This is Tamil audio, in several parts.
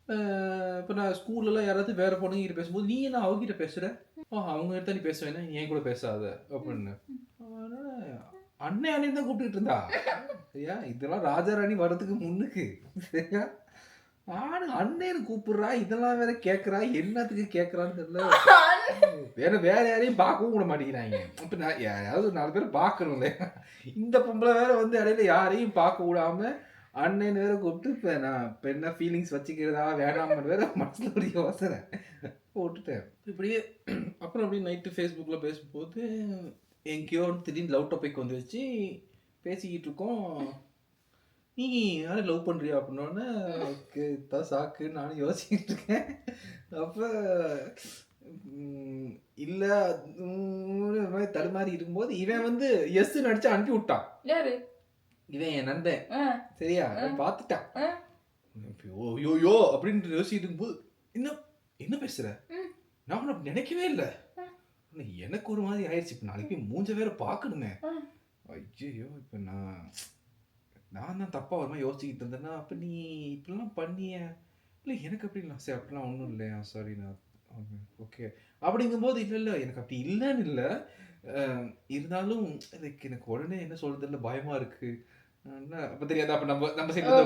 இப்போ நான் ஸ்கூல்லலாம் யாராவது வேற பொண்ணுங்கிட்ட பேசும்போது, "நீ என்ன அவகிட்ட பேசுற? அவங்க கிட்ட நீ பேச வேணாம். நீ என் கூட பேசாத" அப்படின்னு. அதனால அண்ணே அண்ணேன்னு தான் கூப்பிட்டுட்டு இருந்தா. சரியா? இதெல்லாம் ராஜாராணி வர்றதுக்கு முன்னுக்கு. சரியா? நானும் அண்ணேன்னு கூப்பிடுறா, இதெல்லாம் வேற கேட்கறா. என்னத்துக்கு கேட்கறான்னு தெரியல. வேற யாரையும் பார்க்கவும் விட மாட்டேங்கிறாங்க. இப்ப நான் யாராவது 4 பேர் பார்க்கணும் இல்லையா? இந்த பொம்பளை வேற வந்து இடையில யாரையும் பார்க்க விடாம, அண்ணேன்னு வேற கூப்பிட்டு, இப்ப என்ன ஃபீலிங்ஸ் வச்சுக்கிறதா வேணாமான்னு வேற மனசுல ஒரு யோசனை. விட்டுட்டேன். இப்படியே அப்புறம் அப்படியே நைட்டு Facebookல பேசும்போது, எங்கேயோ திடீர்னு லவ் டாபிக் வந்துருச்சு. பேசிக்கிட்டு இருக்கோம். "நீ யாரை லவ் பண்றியா?" அப்படின்னோடனே, ஓகே இதான் சாக்குன்னு நானும் யோசிச்சுட்டு இருக்கேன். அப்ப இல்ல ஒரு மாதிரி தடுமாறி இருக்கும்போது, இவன் வந்து எஸ்ன்னு அடிச்சு அனுப்பி விட்டான். யாரு? இவன் என் நண்பன். சரியா? பார்த்துட்டான். ஐயோயோ அப்படின்னு யோசிச்சுட்டு இருக்கும்போது, என்ன என்ன பேசுற? நான் அப்படி நினைக்கவே இல்லை. எனக்கு ஒரு மாதிரி ஆயிடுச்சு. இப்போ நாளைக்கு போய் மூஞ்ச வேற பார்க்கணுமே. ஐயோ இப்போ நான் தான் தப்பா ஒரு மாதிரி யோசிச்சுக்கிட்டு இருந்தேன்னா, அப்போ நீ இப்படிலாம் பண்ணிய? இல்லை எனக்கு அப்படிலாம் சரி அப்படிலாம் ஒன்றும் இல்லையா சாரி நான் ஓகே அப்படிங்கும்போது இல்லை எனக்கு அப்படி இல்லைன்னு இல்லை. இருந்தாலும் எனக்கு உடனே என்ன சொல்றது இல்லை, பயமா இருக்கு. அப்ப தெரியாது. அப்ப நம்ம நம்ம சைடுல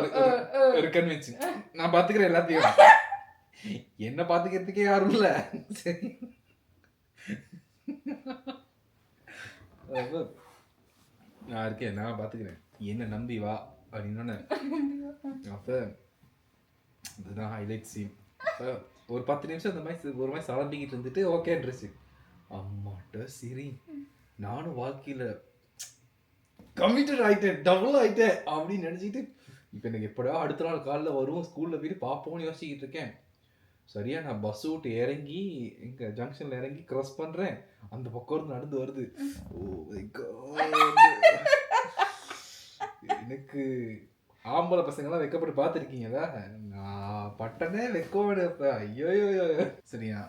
ஒரு கன்வின்ஸ் நான் பாத்துக்கிறேன் எல்லாத்தையும். என்ன பாத்துக்கிறதுக்கே யாரும் இல்ல. சரி நான் இருக்கேன், நான் பாத்துக்கிறேன், என்ன நம்பி வா அப்படின்னு. அப்ப இதுதான் ஹைலைட் சீன். ஒரு 10 நிமிஷம் இந்த மாதிரி ஒரு மாதிரி சலம்பிக்கிட்டு இருந்துட்டு ஓகேன்றுச்சு. அம்மாட்ட சரி நானும் வாழ்க்கையில கமிட்டட் ஆயிட்டேன், டபுள் ஆயிட்டேன் அப்படின்னு நினைச்சிட்டு இப்போ எனக்கு எப்படா அடுத்த நாள் காலைல வரும் ஸ்கூல்ல போய் பார்ப்போம்னு யோசிச்சுக்கிட்டு இருக்கேன். சரியா நான் பஸ் விட்டு இறங்கி எங்க ஜங்ஷன்ல இறங்கி கிராஸ் பண்றேன், அந்த பக்கம் இருந்து நடந்து வருது. ஓ மை காட், எனக்கு ஆம்பளை பசங்கெல்லாம் வெக்கப்பட்டு பார்த்துருக்கீங்களா? நான் பட்டனே வெக்கோடு. ஐயோ சரியா,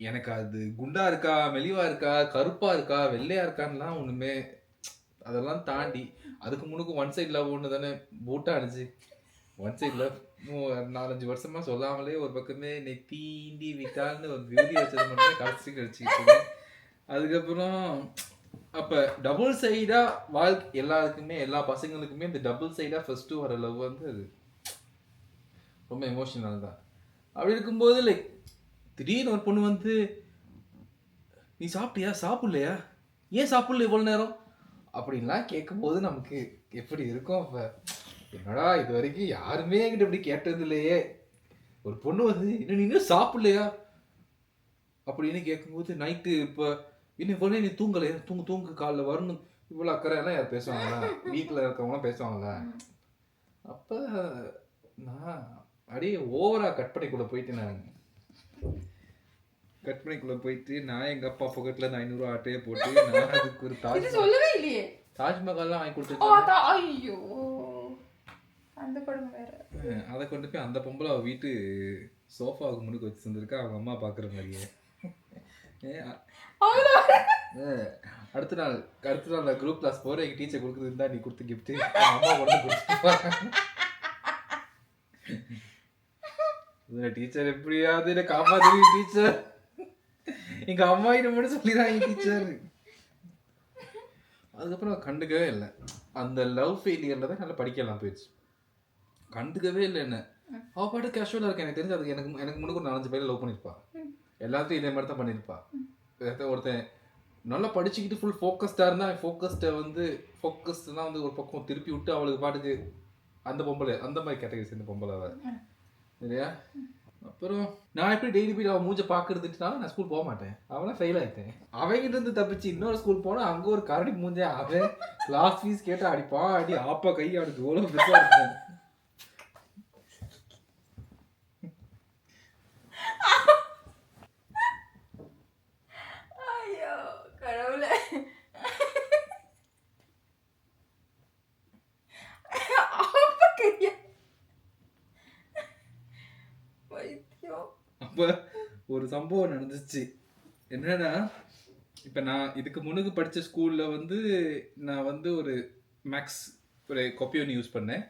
எனக்கு அது குண்டா இருக்கா மெலிவா இருக்கா கருப்பா இருக்கா வெள்ளையா இருக்கான்லாம் ஒண்ணுமே, அதெல்லாம் தாண்டி அதுக்கு முன்னுக்கு ஒன் சைட் லவ் ஒன்று தானே பூட்டா அடிச்சு. ஒன் சைட் லவ் 4-5 வருஷமா சொல்லாமலே ஒரு பக்கமே நெத்தீண்டி விட்டால்னு ஒரு பியூட்டி வச்சது மட்டும் கடைசி கழிச்சுக்கிட்டு. அதுக்கப்புறம் அப்போ டபுள் சைடா வாழ்க்கை எல்லாருக்குமே எல்லா பசங்களுக்குமே இந்த டபுள் சைடா ஃபர்ஸ்ட்டு வர லவ் வந்து அது ரொம்ப எமோஷனல் தான். அப்படி இருக்கும்போது லைக் திடீர்னு ஒரு பொண்ணு வந்து நீ சாப்பிட்டியா சாப்பிடலையா ஏன் சாப்பிடல இவ்வளோ நேரம் அப்படின்லாம் கேட்கும்போது நமக்கு எப்படி இருக்கும்? அப்போ என்னடா இது வரைக்கும் யாருமே என்கிட்ட இப்படி கேட்டது இல்லையே. ஒரு பொண்ணு வந்து இன்னும் நீ இன்னும் சாப்பிடலையா அப்படின்னு கேட்கும்போது நைட்டு இப்போ இன்னும் இவ்வளோ நீ தூங்கலையா, தூங்கு காலைல வரணும், இவ்வளோ அக்கறையெல்லாம் யார் பேசுவாங்களா? வீட்டில் இருக்கவங்களாம் பேசுவாங்களா? அப்போ நான் அப்படியே ஓவரா கற்பனைக்குள்ளே போயிட்டு நான் எங்கள் அப்பா பொக்கெட்டில் இந்த 500 ஆட்டையே போட்டு நான் அதுக்கு ஒரு தாஜ்மஹால்லாம் வாங்கி கொடுத்துருக்கேன். ஐயோ அந்த கொடுமை வேற. அதை கொண்டு போய் அந்த பொம்பளை அவள் வீட்டு சோஃபாவுக்கு முன்னுக்கு வச்சு தந்திருக்கா, அவங்க அம்மா பார்க்குற மாதிரியே. அடுத்த நாள் நான் குரூப் கிளாஸ் போகிறேன், எங்கள் டீச்சர் கொடுக்குறது இருந்தா நீ கொடுத்து கிஃப்ட்டு அம்மா கொண்டு கொடுத்து டீச்சர் எப்படியாவது என்ன காப்பாத்துறீங்க டீச்சர், எங்க அம்மா கிட்ட மட்டும் சொல்லிடுறாங்க டீச்சர். அதுக்கப்புறம் கண்டுக்கவே இல்லை. அந்த லவ் ஃபெயிலியர்ல தான் நல்லா படிக்கலாம் போயிடுச்சு. கண்டுக்கவே இல்லை என்ன. அவ பாட்டு கேஷுவலாக இருக்கேன். எனக்கு தெரிஞ்சு அதுக்கு எனக்கு முன்னுக்கு ஒரு 4-5 பேர் லவ் பண்ணியிருப்பா. எல்லாத்தையும் இதே மாதிரி தான் பண்ணியிருப்பா. ஒருத்தன் நல்லா படிச்சுக்கிட்டு ஃபுல் ஃபோக்கஸ்டாக இருந்தால் ஃபோக்கஸ்டை வந்து ஃபோக்கஸ்லாம் வந்து ஒரு பக்கம் திருப்பி விட்டு அவளுக்கு பாட்டுக்கு அந்த பொம்பளை அந்த மாதிரி கேட்டகரி சேர்ந்த பொம்பளை அவள் இல்லையா. அப்புறம் நான் எப்படி டெய்லி போய் அவன் மூஞ்சை பார்க்கறதுனால நான் ஸ்கூல் போக மாட்டேன். அவனா ஃபெயில் ஆகிட்டேன். அவங்கிட்ட இருந்து தப்பிச்சு இன்னொரு ஸ்கூல் போனால் அங்கே ஒரு கரடி மூஞ்சை அவன் கிளாஸ் ஃபீஸ் கேட்டால் அடிப்பான். அடி ஆப்பா கை அவனுக்கு எவ்வளோ பெருசாக இருப்பேன். அப்போ ஒரு சம்பவம் நடந்துச்சு. என்னன்னா இப்போ நான் இதுக்கு முன்னுக்கு படித்த ஸ்கூலில் வந்து நான் வந்து ஒரு மேக்ஸ் ஒரு கொப்பியோன் யூஸ் பண்ணேன்.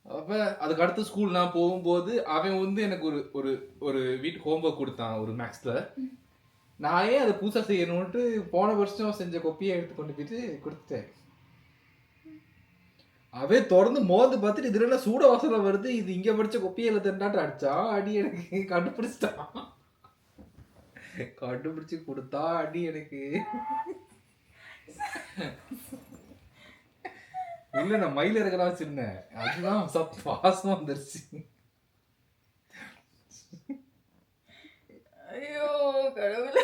அப்ப அதுக்கு அடுத்த ஸ்கூல் நான் போகும்போது அவன் வந்து எனக்கு ஒரு ஒரு ஒரு வீட்டுக்கு ஹோம்ஒர்க் கொடுத்தான் ஒரு மேக்ஸ்ல. நான் ஏன் அதை புதுசா செய்யணும்ட்டு போன வருஷம் செஞ்ச கொப்பியை எடுத்து கொண்டு போயிட்டு கொடுத்துட்டேன். அவன் தொடர்ந்து மோந்து பார்த்துட்டு இதுல எல்லாம் சூட வாசனை வருது, இது இங்க படிச்ச கொப்பியில தண்டாட்டு அடிச்சா அடி எனக்கு கண்டுபிடிச்சிட்டான். கண்டுபிடிச்சு கொடுத்தா அடி எனக்கு. இல்ல நான் மயில இருக்கலாம் வச்சிருந்தேன், அதுதான் பாசம் வந்துருச்சு. ஐயோ கடவுளே.